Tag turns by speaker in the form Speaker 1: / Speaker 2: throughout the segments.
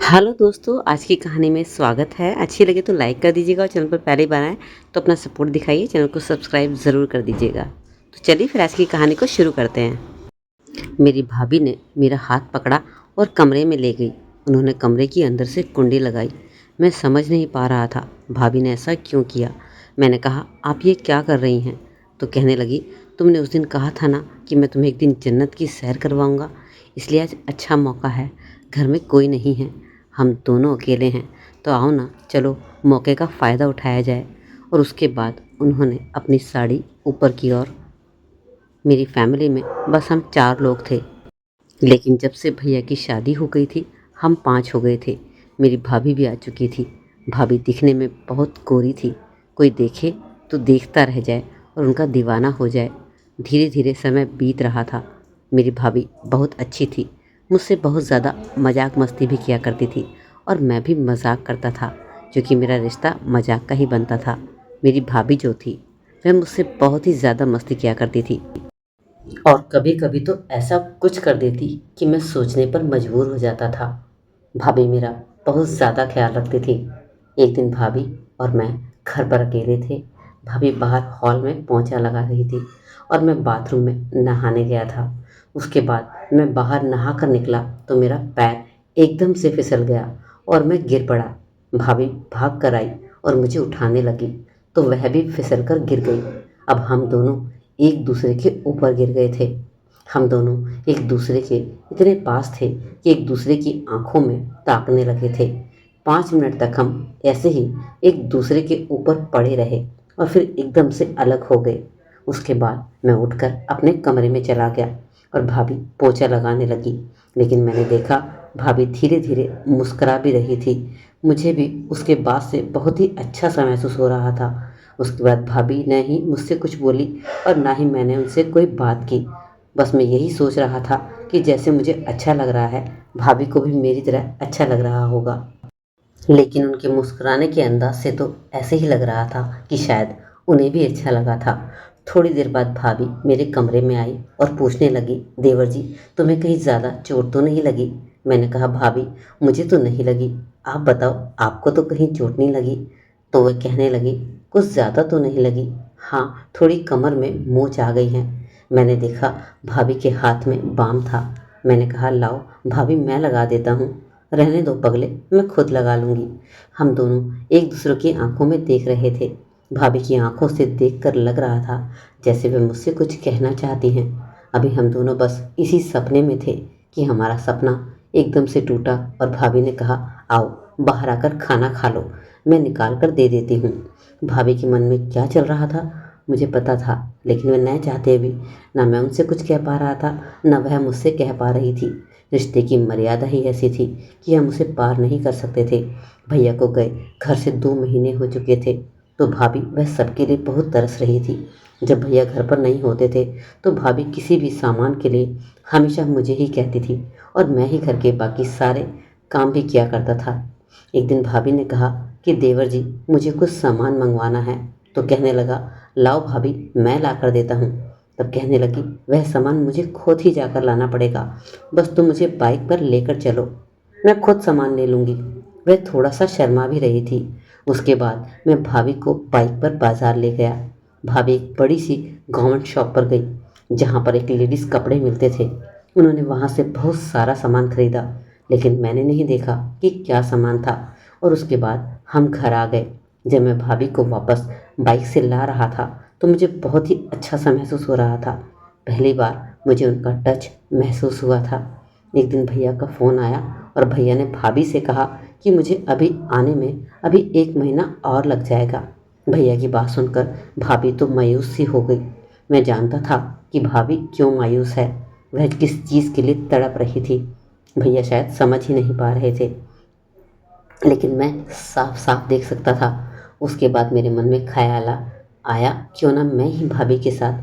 Speaker 1: Hello दोस्तों, आज की कहानी में स्वागत है। अच्छी लगे तो लाइक कर दीजिएगा और चैनल पर पहली बार आए तो अपना सपोर्ट दिखाइए। चैनल को सब्सक्राइब ज़रूर कर दीजिएगा। तो चलिए फिर आज की कहानी को शुरू करते हैं। मेरी भाभी ने मेरा हाथ पकड़ा और कमरे में ले गई। उन्होंने कमरे की अंदर से कुंडी लगाई। मैं समझ नहीं पा रहा था भाभी ने ऐसा क्यों किया। मैंने कहा, आप ये क्या कर रही हैं? तो कहने लगी, तुमने उस दिन कहा था ना कि मैं तुम्हें एक दिन जन्नत की सैर करवाऊंगा, इसलिए आज अच्छा मौका है। घर में कोई नहीं है, हम दोनों अकेले हैं, तो आओ ना, चलो मौके का फ़ायदा उठाया जाए। और उसके बाद उन्होंने अपनी साड़ी ऊपर की ओर। मेरी फैमिली में बस हम 4 लोग थे, लेकिन जब से भैया की शादी हो गई थी हम 5 हो गए थे। मेरी भाभी भी आ चुकी थी। भाभी दिखने में बहुत गोरी थी, कोई देखे तो देखता रह जाए और उनका दीवाना हो जाए। धीरे धीरे समय बीत रहा था। मेरी भाभी बहुत अच्छी थी, मुझसे बहुत ज़्यादा मजाक मस्ती भी किया करती थी और मैं भी मजाक करता था, क्योंकि मेरा रिश्ता मजाक का ही बनता था। मेरी भाभी जो थी वह मुझसे बहुत ही ज़्यादा मस्ती किया करती थी और कभी कभी तो ऐसा कुछ कर देती कि मैं सोचने पर मजबूर हो जाता था। भाभी मेरा बहुत ज़्यादा ख्याल रखती थी। एक दिन भाभी और मैं घर पर अकेले थे। भाभी बाहर हॉल में पोंछा लगा रही थी और मैं बाथरूम में नहाने गया था। उसके बाद मैं बाहर नहा कर निकला तो मेरा पैर एकदम से फिसल गया और मैं गिर पड़ा। भाभी भाग कर आई और मुझे उठाने लगी तो वह भी फिसल कर गिर गई। अब हम दोनों एक दूसरे के ऊपर गिर गए थे। हम दोनों एक दूसरे के इतने पास थे कि एक दूसरे की आंखों में ताकने लगे थे। 5 मिनट तक हम ऐसे ही एक दूसरे के ऊपर पड़े रहे और फिर एकदम से अलग हो गए। उसके बाद मैं उठकर अपने कमरे में चला गया और भाभी पोछा लगाने लगी, लेकिन मैंने देखा भाभी धीरे धीरे मुस्करा भी रही थी। मुझे भी उसके बाद से बहुत ही अच्छा सा महसूस हो रहा था। उसके बाद भाभी ने ही मुझसे कुछ बोली और ना ही मैंने उनसे कोई बात की। बस मैं यही सोच रहा था कि जैसे मुझे अच्छा लग रहा है, भाभी को भी मेरी तरह अच्छा लग रहा होगा। लेकिन उनके मुस्कुराने के अंदाज से तो ऐसे ही लग रहा था कि शायद उन्हें भी अच्छा लगा था। थोड़ी देर बाद भाभी मेरे कमरे में आई और पूछने लगी, देवर जी, तुम्हें कहीं ज़्यादा चोट तो नहीं लगी? मैंने कहा, भाभी मुझे तो नहीं लगी, आप बताओ आपको तो कहीं चोट नहीं लगी? तो वह कहने लगी, कुछ ज़्यादा तो नहीं लगी, हाँ थोड़ी कमर में मोच आ गई है। मैंने देखा भाभी के हाथ में बाम था। मैंने कहा, लाओ भाभी मैं लगा देता हूँ। रहने दो पगले, मैं खुद लगा लूँगी। हम दोनों एक दूसरे की आंखों में देख रहे थे। भाभी की आंखों से देखकर लग रहा था जैसे वे मुझसे कुछ कहना चाहती हैं। अभी हम दोनों बस इसी सपने में थे कि हमारा सपना एकदम से टूटा और भाभी ने कहा, आओ बाहर आकर खाना खा लो, मैं निकाल कर दे देती हूँ। भाभी के मन में क्या चल रहा था मुझे पता था, लेकिन वे न चाहते भी ना मैं उनसे कुछ कह पा रहा था, न वह मुझसे कह पा रही थी। रिश्ते की मर्यादा ही ऐसी थी कि हम उसे पार नहीं कर सकते थे। भैया को गए घर से 2 महीने हो चुके थे, तो भाभी वह सबके लिए बहुत तरस रही थी। जब भैया घर पर नहीं होते थे तो भाभी किसी भी सामान के लिए हमेशा मुझे ही कहती थी और मैं ही घर के बाकी सारे काम भी किया करता था। एक दिन भाभी ने कहा कि देवर जी मुझे कुछ सामान मंगवाना है, तो कहने लगा, लाओ भाभी मैं ला कर देता हूँ। तब कहने लगी, वह सामान मुझे खुद ही जाकर लाना पड़ेगा, बस तुम मुझे बाइक पर लेकर चलो, मैं खुद सामान ले लूँगी। वह थोड़ा सा शर्मा भी रही थी। उसके बाद मैं भाभी को बाइक पर बाजार ले गया। भाभी एक बड़ी सी गवर्नमेंट शॉप पर गई जहाँ पर एक लेडीज़ कपड़े मिलते थे। उन्होंने वहाँ से बहुत सारा सामान खरीदा, लेकिन मैंने नहीं देखा कि क्या सामान था। और उसके बाद हम घर आ गए। जब मैं भाभी को वापस बाइक से ला रहा था तो मुझे बहुत ही अच्छा सा महसूस हो रहा था। पहली बार मुझे उनका टच महसूस हुआ था। एक दिन भैया का फ़ोन आया और भैया ने भाभी से कहा कि मुझे अभी आने में अभी 1 महीना और लग जाएगा। भैया की बात सुनकर भाभी तो मायूस सी हो गई। मैं जानता था कि भाभी क्यों मायूस है, वह किस चीज़ के लिए तड़प रही थी। भैया शायद समझ ही नहीं पा रहे थे, लेकिन मैं साफ साफ देख सकता था। उसके बाद मेरे मन में ख्याल आया, क्यों ना मैं ही भाभी के साथ,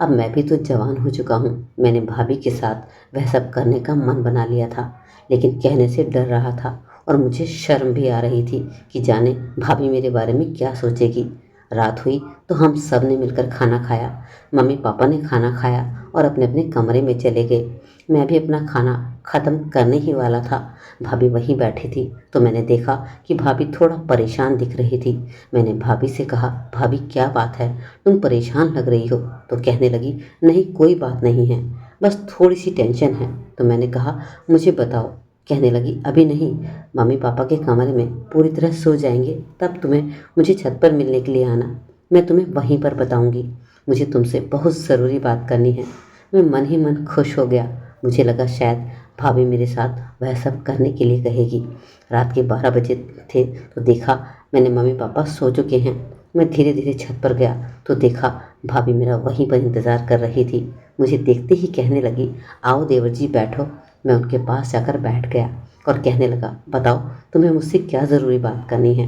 Speaker 1: अब मैं भी तो जवान हो चुका हूँ। मैंने भाभी के साथ वह सब करने का मन बना लिया था, लेकिन कहने से डर रहा था और मुझे शर्म भी आ रही थी कि जाने भाभी मेरे बारे में क्या सोचेगी। रात हुई तो हम सब ने मिलकर खाना खाया। मम्मी पापा ने खाना खाया और अपने अपने कमरे में चले गए। मैं भी अपना खाना ख़त्म करने ही वाला था। भाभी वहीं बैठी थी तो मैंने देखा कि भाभी थोड़ा परेशान दिख रही थी। मैंने भाभी से कहा, भाभी क्या बात है, तुम परेशान लग रही हो? तो कहने लगी, नहीं कोई बात नहीं है, बस थोड़ी सी टेंशन है। तो मैंने कहा, मुझे बताओ। कहने लगी, अभी नहीं, मम्मी पापा के कमरे में पूरी तरह सो जाएंगे तब तुम्हें मुझे छत पर मिलने के लिए आना। मैं तुम्हें वहीं पर बताऊंगी। मुझे तुमसे बहुत ज़रूरी बात करनी है। मैं मन ही मन खुश हो गया। मुझे लगा शायद भाभी मेरे साथ वह सब करने के लिए कहेगी। रात के 12 बजे थे तो देखा मैंने मम्मी पापा सो चुके हैं। मैं धीरे धीरे छत पर गया तो देखा भाभी मेरा वहीं पर इंतज़ार कर रही थी। मुझे देखते ही कहने लगी, आओ देवर जी बैठो। मैं उनके पास जाकर बैठ गया और कहने लगा, बताओ तुम्हें मुझसे क्या ज़रूरी बात करनी है?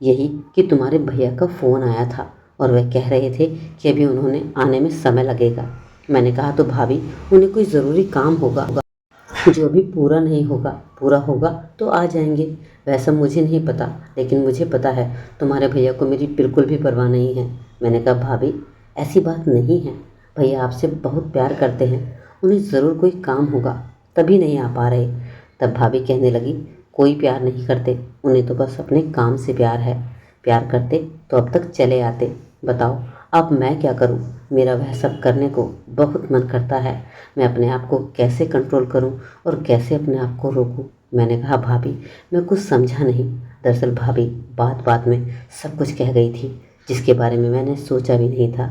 Speaker 1: यही कि तुम्हारे भैया का फ़ोन आया था और वह कह रहे थे कि अभी उन्होंने आने में समय लगेगा। मैंने कहा, तो भाभी उन्हें कोई ज़रूरी काम होगा जो अभी पूरा नहीं होगा, पूरा होगा तो आ जाएंगे। वैसा मुझे नहीं पता, लेकिन मुझे पता है तुम्हारे भैया को मेरी बिल्कुल भी परवाह नहीं है। मैंने कहा, भाभी ऐसी बात नहीं है, भैया आपसे बहुत प्यार करते हैं, उन्हें ज़रूर कोई काम होगा तभी नहीं आ पा रहे। तब भाभी कहने लगी, कोई प्यार नहीं करते, उन्हें तो बस अपने काम से प्यार है। प्यार करते तो अब तक चले आते। बताओ अब मैं क्या करूं? मेरा वह सब करने को बहुत मन करता है। मैं अपने आप को कैसे कंट्रोल करूं और कैसे अपने आप को रोकूं? मैंने कहा, भाभी मैं कुछ समझा नहीं। दरअसल भाभी बात बात में सब कुछ कह गई थी जिसके बारे में मैंने सोचा भी नहीं था।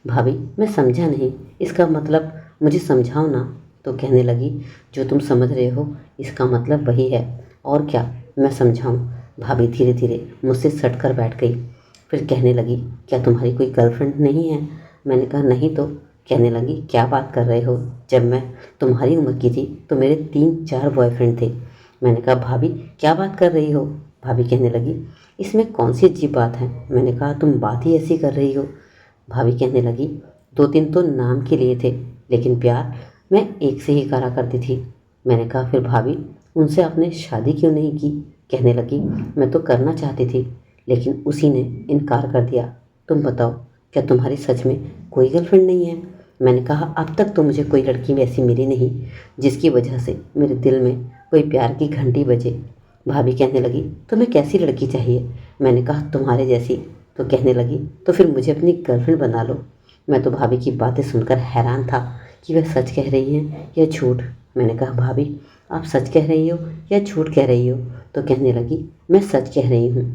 Speaker 1: भाभी मैं समझा नहीं, इसका मतलब मुझे समझाओ ना। तो कहने लगी, जो तुम समझ रहे हो इसका मतलब वही है, और क्या मैं समझाऊं? भाभी धीरे धीरे मुझसे सट कर बैठ गई। फिर कहने लगी, क्या तुम्हारी कोई गर्लफ्रेंड नहीं है? मैंने कहा, नहीं। तो कहने लगी, क्या बात कर रहे हो, जब मैं तुम्हारी उम्र की थी तो मेरे 3-4 बॉयफ्रेंड थे। मैंने कहा, भाभी क्या बात कर रही हो? भाभी कहने लगी, इसमें कौन सी अजीब बात है? मैंने कहा, तुम बात ही ऐसी कर रही हो। भाभी कहने लगी, 2-3 तो नाम के लिए थे, लेकिन प्यार मैं एक से ही करा करती थी। मैंने कहा, फिर भाभी उनसे आपने शादी क्यों नहीं की? कहने लगी, मैं तो करना चाहती थी लेकिन उसी ने इनकार कर दिया। तुम बताओ, क्या तुम्हारी सच में कोई गर्लफ्रेंड नहीं है? मैंने कहा, अब तक तो मुझे कोई लड़की वैसी मिली नहीं जिसकी वजह से मेरे दिल में कोई प्यार की घंटी बजे। भाभी कहने लगी, तुम्हें कैसी लड़की चाहिए? मैंने कहा, तुम्हारे जैसी। तो कहने लगी, तो फिर मुझे अपनी गर्लफ्रेंड बना लो। मैं तो भाभी की बातें सुनकर हैरान था कि वह सच कह रही हैं या झूठ। मैंने कहा, भाभी आप सच कह रही हो या झूठ कह रही हो? तो कहने लगी, मैं सच कह रही हूँ,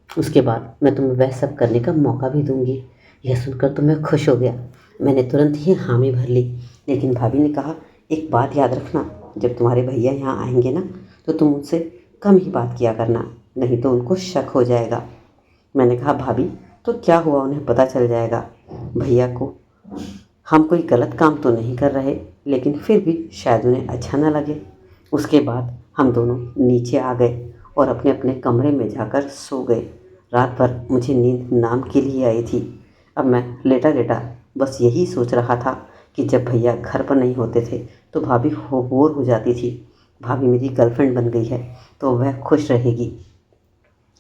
Speaker 1: उसके बाद मैं तुम्हें वह सब करने का मौका भी दूंगी। यह सुनकर तो मैं खुश हो गया। मैंने तुरंत ही हामी भर ली। लेकिन भाभी ने कहा, एक बात याद रखना, जब तुम्हारे भैया यहाँ आएंगे ना तो तुम उनसे कम ही बात किया करना, नहीं तो उनको शक हो जाएगा। मैंने कहा, भाभी तो क्या हुआ, उन्हें पता चल जाएगा भैया को हम कोई गलत काम तो नहीं कर रहे, लेकिन फिर भी शायद उन्हें अच्छा ना लगे। उसके बाद हम दोनों नीचे आ गए और अपने अपने कमरे में जाकर सो गए। रात भर मुझे नींद नाम के लिए आई थी। अब मैं लेटा लेटा बस यही सोच रहा था कि जब भैया घर पर नहीं होते थे तो भाभी बोर हो जाती थी। भाभी मेरी गर्लफ्रेंड बन गई है तो वह खुश रहेगी।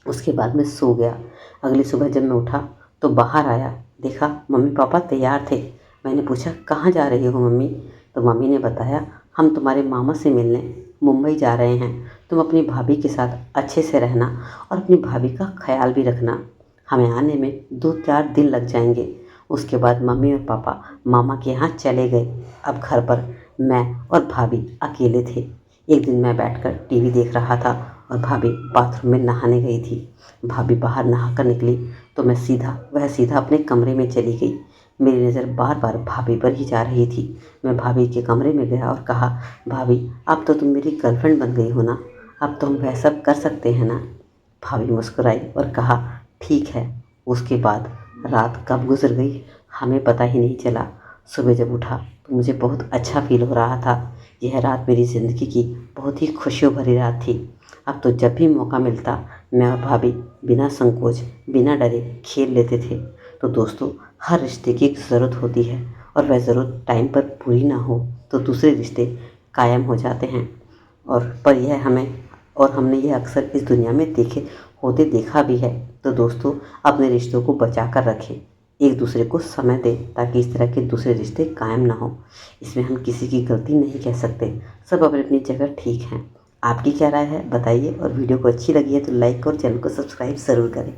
Speaker 1: उसके बाद मैं सो गया। अगली सुबह जब मैं उठा तो बाहर आया, देखा मम्मी पापा तैयार थे। मैंने पूछा, कहाँ जा रही हो मम्मी? तो मम्मी ने बताया, हम तुम्हारे मामा से मिलने मुंबई जा रहे हैं। तुम अपनी भाभी के साथ अच्छे से रहना और अपनी भाभी का ख्याल भी रखना। हमें आने में 2-4 दिन लग जाएंगे। उसके बाद मम्मी और पापा मामा के यहाँ चले गए। अब घर पर मैं और भाभी अकेले थे। एक दिन मैं बैठकर टीवी देख रहा था और भाभी बाथरूम में नहाने गई थी। भाभी बाहर नहा कर निकली तो मैं सीधा अपने कमरे में चली गई। मेरी नज़र बार बार भाभी पर ही जा रही थी। मैं भाभी के कमरे में गया और कहा, भाभी अब तो तुम मेरी गर्लफ्रेंड बन गई हो ना, अब तो हम वह सब कर सकते हैं ना? भाभी मुस्कुराई और कहा, ठीक है। उसके बाद रात कब गुजर गई हमें पता ही नहीं चला। सुबह जब उठा तो मुझे बहुत अच्छा फील हो रहा था। यह रात मेरी ज़िंदगी की बहुत ही खुशियों भरी रात थी। अब तो जब भी मौका मिलता मैं और भाभी बिना संकोच बिना डरे खेल लेते थे। तो दोस्तों, हर रिश्ते की एक ज़रूरत होती है और वह ज़रूरत टाइम पर पूरी ना हो तो दूसरे रिश्ते कायम हो जाते हैं। और पर यह हमें और हमने ये अक्सर इस दुनिया में देखा भी है। तो दोस्तों, अपने रिश्तों को बचा कर रखें, एक दूसरे को समय दें ताकि इस तरह के दूसरे रिश्ते कायम ना हो। इसमें हम किसी की गलती नहीं कह सकते, सब अपनी अपनी जगह ठीक हैं। आपकी क्या राय है बताइए, और वीडियो को अच्छी लगी है तो लाइक और चैनल को सब्सक्राइब ज़रूर करें।